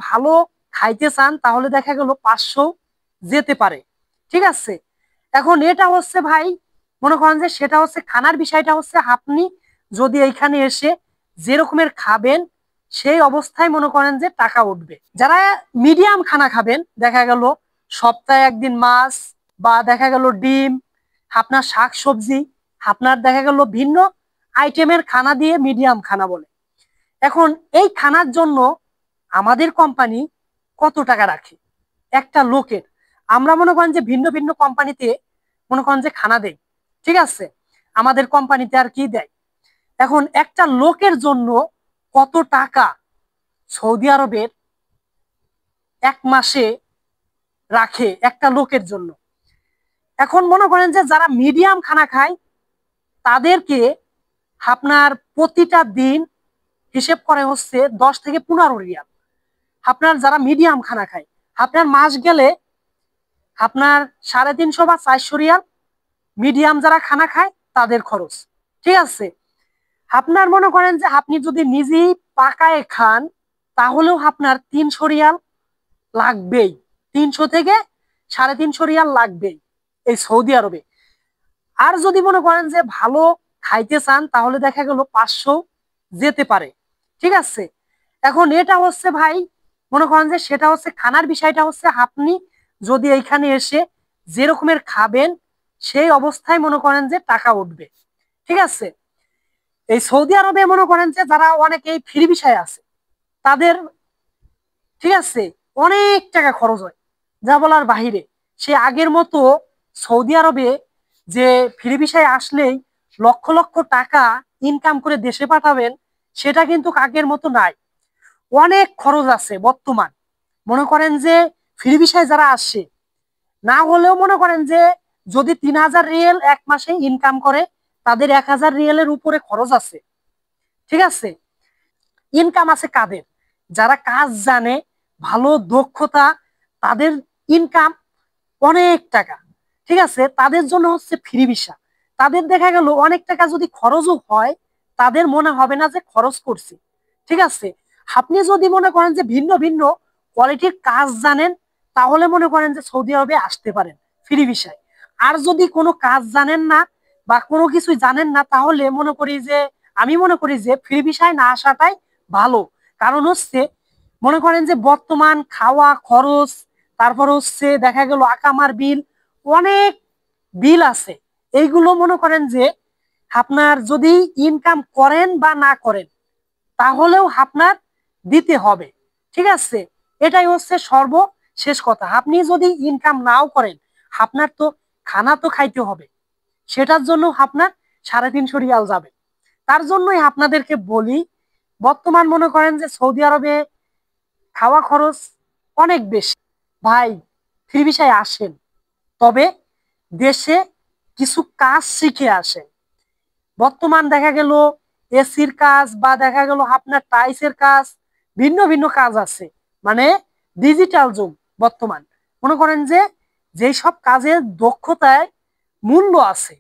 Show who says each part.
Speaker 1: ভালো খাইতে চান তাহলে দেখা গেল 500 যেতে পারে। ঠিক আছে, এখন এটা হচ্ছে ভাই মনে করেন যে সেটা হচ্ছে খানার বিষয়টা হচ্ছে আপনি যদি এইখানে এসে যে রকমের খাবেন সেই অবস্থায় মনে করেন যে টাকা উঠবে। যারা মিডিয়াম খানা খাবেন দেখা গেল সপ্তাহে একদিন মাছ বা দেখা গেল ডিম, আপনার শাক সবজি, আপনার দেখা গেল ভিন্ন আইটেমের খানা দিয়ে মিডিয়াম খানা বলে। এখন এই খানার জন্য আমাদের কোম্পানি কত টাকা রাখে একটা লোকের? আমরা মনে করেন যে ভিন্ন ভিন্ন কোম্পানিতে মনে করেন যে খানা দেয়, ঠিক আছে, আমাদের কোম্পানিতে আর কি দেয়। এখন একটা লোকের জন্য কত টাকা সৌদি আরবের এক মাসে রাখে একটা লোকের জন্য? এখন মনে করেন যে যারা মিডিয়াম খানা খায় তাদেরকে আপনার প্রতিটা দিন হিসেব করে হচ্ছে 10 থেকে 15 রিয়াল। আপনার যারা মিডিয়াম খানা খায় আপনার মাস গেলে আপনার 350 বা 400 রিয়াল মিডিয়াম যারা খানা খায় তাদের খরচ। ঠিক আছে, আপনার মনে করেন যে আপনি যদি নিজেই পাকায় খান তাহলেও আপনার 300 রিয়াল লাগবেই, 300 থেকে 350 রিয়াল লাগবেই এই সৌদি আরবে। আর যদি মনে করেন যে ভালো খাইতে চান তাহলে দেখা গেল 500 যেতে পারে। ঠিক আছে, এখন এটা হচ্ছে ভাই মনে করেন যে সেটা হচ্ছে খানার বিষয়টা হচ্ছে আপনি যদি এইখানে এসে যে রকমের খাবেন সেই অবস্থায় মনে করেন যে টাকা উঠবে। ঠিক আছে, এই সৌদি আরবে মনে করেন যে যারা অনেকেই ফ্রি ভিসায় আছে তাদের, ঠিক আছে, অনেক টাকা খরচ হয় যা বলার বাহিরে। সে আগের মতো সৌদি আরবে যে ফ্রি ভিসায় আসলেই লক্ষ লক্ষ টাকা ইনকাম করে দেশে পাঠাবেন সেটা কিন্তু আগের মতো নাই। অনেক খরচ আছে বর্তমান। মনে করেন যে ফ্রি ভিসায় যারা আসছে না হলেও মনে করেন যে যদি 3000 রিয়েল এক মাসে ইনকাম করে তাদের 1000 রিয়েলের উপরে খরচ আছে। ঠিক আছে, ইনকাম আছে কাদের? যারা কাজ জানে, ভালো দক্ষতা, তাদের ইনকাম অনেক টাকা। ঠিক আছে, তাদের জন্য হচ্ছে ফ্রি ভিসা। তাদের দেখা গেল অনেক টাকা যদি খরচও হয় তাদের মনে হবে না যে খরচ করছি। ঠিক আছে, আপনি যদি মনে করেন যে ভিন্ন ভিন্ন কোয়ালিটির কাজ জানেন তাহলে মনে করেন যে সৌদি আরবে আসতে পারেন ফ্রি ভিসায়। আর যদি কোনো কাজ জানেন না বা কোনো কিছু জানেন না তাহলে মনে করি যে আমি মনে করি যে ফ্রি ভিসায় না আসাটাই ভালো। কারণ হচ্ছে মনে করেন যে বর্তমান খাওয়া খরচ, তারপর হচ্ছে দেখা গেল আকামার বিল, অনেক বিল আছে। এইগুলো মনে করেন যে আপনার যদি ইনকাম করেন বা না করেন তাহলেও আপনার দিতে হবে। ঠিক আছে, এটাই হচ্ছে সর্বশেষ কথা। আপনি যদি ইনকাম নাও করেন আপনার তো খানা তো খাইতে হবে, সেটার জন্য আপনার 350 রিয়াল যাবে। তার জন্যই আপনাদেরকে বলি বর্তমান মনে করেন যে সৌদি আরবে খাওয়া খরচ অনেক বেশি। ভাই ফ্রি ভিসায় আসেন, তবে দেশে কিছু কাজ শিখে আসেন। বর্তমান দেখা গেল এসির কাজ বা দেখা গেল আপনার টাইসের কাজ, ভিন্ন ভিন্ন কাজ আছে। মানে ডিজিটাল যুগ বর্তমান। মনে করেন যে যেই সব কাজের দক্ষতায় মূল্য আছে